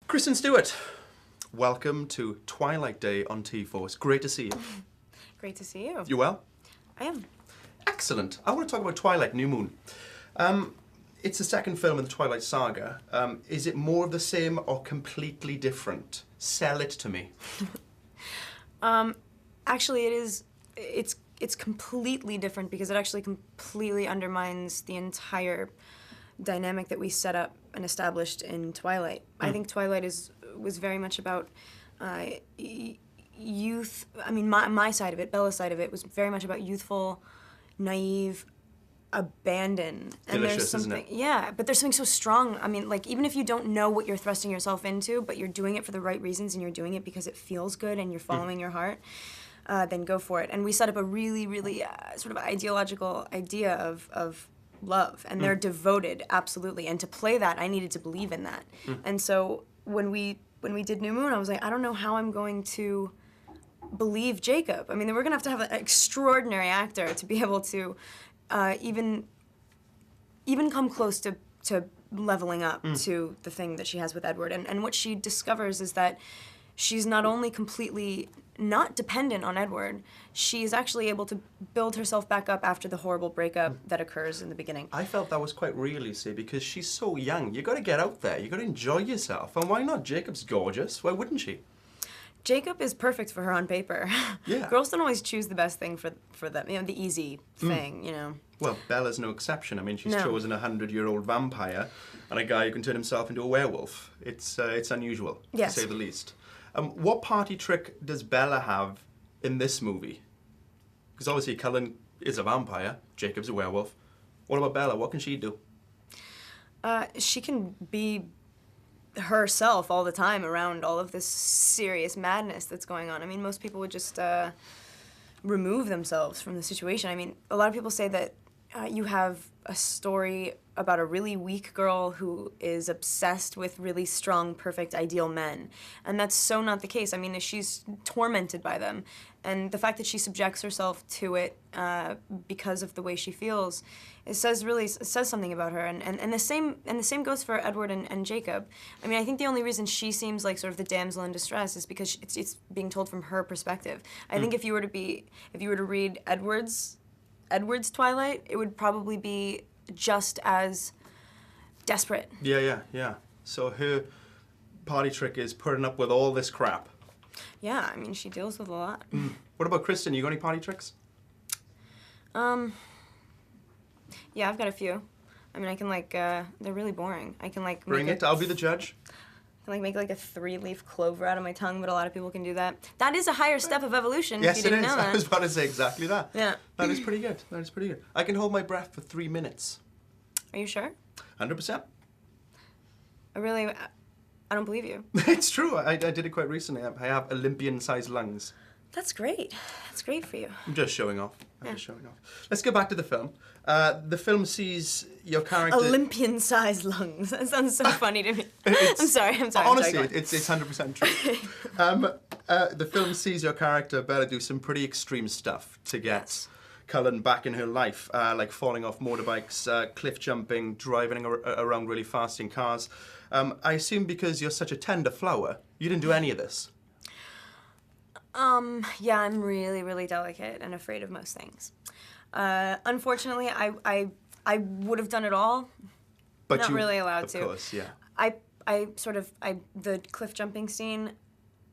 Kristen Stewart, welcome to Twilight Day on T4. Great to see you. Great to see you. You well? I am. Excellent. I want to talk about Twilight, New Moon. It's the second film in the Twilight saga. Is it more of the same or completely different? Sell it to me. Actually, it is. It's completely different because it actually completely undermines the entire dynamic that we set up and established in Twilight. I think Twilight was very much about youth. I mean, my side of it, Bella's side of it, was very much about youthful, naive abandon. And Delicious, there's something, isn't it? yeah, but there's something so strong. I mean, like, even if you don't know what you're thrusting yourself into, but you're doing it for the right reasons and you're doing it because it feels good and you're following your heart, then go for it. And we set up a really, really sort of ideological idea of love, and they're devoted, absolutely. And to play that, I needed to believe in that. And so when we did New Moon, I was like, I don't know how I'm going to believe Jacob. I mean, we're gonna have an extraordinary actor to be able to even come close to leveling up to the thing that she has with Edward. And what she discovers is that she's not only completely not dependent on Edward, she's actually able to build herself back up after the horrible breakup that occurs in the beginning. I felt that was quite real, you see, because she's so young. You got to get out there. You got to enjoy yourself. And why not? Jacob's gorgeous. Why wouldn't she? Jacob is perfect for her on paper. Yeah. Girls don't always choose the best thing for them, you know, the easy thing, you know. Well, Bella's no exception. I mean, she's No. chosen a 100-year-old vampire and a guy who can turn himself into a werewolf. It's unusual, Yes. to say the least. What party trick does Bella have in this movie? Because obviously Cullen is a vampire, Jacob's a werewolf. What about Bella? What can she do? She can be herself all the time around all of this serious madness that's going on. I mean, most people would just remove themselves from the situation. I mean, a lot of people say that you have a story about a really weak girl who is obsessed with really strong, perfect, ideal men. And that's so not the case. I mean, she's tormented by them. And the fact that she subjects herself to it because of the way she feels, it says something about her. And the same goes for Edward and Jacob. I mean, I think the only reason she seems like sort of the damsel in distress is because it's being told from her perspective. I think if you were to read Edward's Twilight, it would probably be just as desperate. Yeah. So her party trick is putting up with all this crap. Yeah, I mean, she deals with a lot. What about Kristen? You got any party tricks? Yeah, I've got a few. I mean, I can they're really boring. I can Bring it. I'll be the judge. I can make a 3-leaf clover out of my tongue, but a lot of people can do that. That is a higher step of evolution. Yes, if you didn't it is. know that. I was about to say exactly that. Yeah. That is pretty good. That is pretty good. I can hold my breath for 3 minutes. Are you sure? 100%. I don't believe you. It's true. I did it quite recently. I have Olympian-sized lungs. That's great. That's great for you. I'm just showing off. Just showing off. Let's go back to the film. The film sees your character... Olympian-sized lungs. That sounds so funny to me. I'm sorry. Honestly, it's 100% true. The film sees your character, Bella, do some pretty extreme stuff to get Cullen back in her life, like falling off motorbikes, cliff jumping, driving around really fast in cars. I assume because you're such a tender flower, you didn't do any of this. Yeah, I'm really, really delicate and afraid of most things. Unfortunately, I would have done it all. But not really allowed to. Of course, yeah. The cliff jumping scene,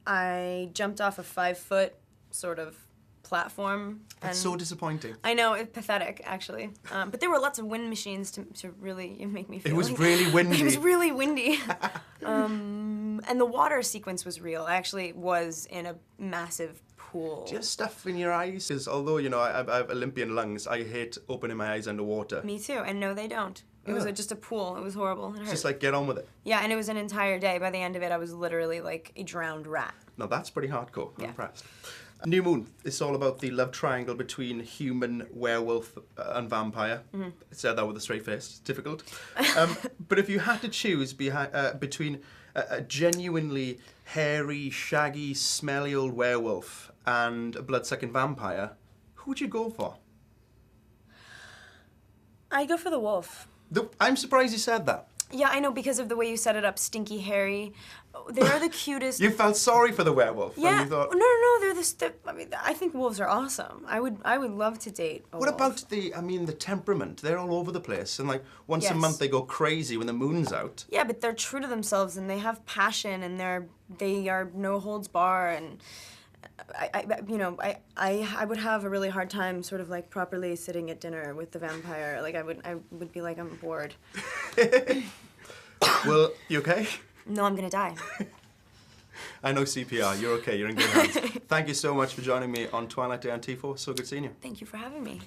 I jumped off a 5-foot sort of platform. That's so disappointing. I know, it's pathetic, actually. But there were lots of wind machines to really make me feel It was really windy. It was really windy. And the water sequence was real. I actually was in a massive pool. Do you have stuff in your eyes? Because although, you know, I have Olympian lungs, I hate opening my eyes underwater. Me too, and no, they don't. It was just a pool. It was horrible. It hurt. Just like, get on with it. Yeah, and it was an entire day. By the end of it, I was literally like a drowned rat. Now that's pretty hardcore. I'm Yeah. impressed. New Moon. It's all about the love triangle between human, werewolf, and vampire. Said that with a straight face. It's difficult. But if you had to choose between a genuinely hairy, shaggy, smelly old werewolf and a blood-sucking vampire, who would you go for? I go for the wolf. I'm surprised you said that. Yeah, I know, because of the way you set it up, stinky, hairy. Oh, they are the cutest. You felt sorry for the werewolf. Yeah. And you thought, No, they're this. I mean, I think wolves are awesome. I would love to date a what wolf. about the temperament? They're all over the place, and like once a Yes. month they go crazy when the moon's out. Yeah, but they're true to themselves, and they have passion, and they are no holds bar, and I would have a really hard time sort of like properly sitting at dinner with the vampire. Like I would be like, I'm bored. Well, you okay? No, I'm gonna die. I know CPR. You're okay. You're in good hands. Thank you so much for joining me on Twilight Day on T4. So good seeing you. Thank you for having me.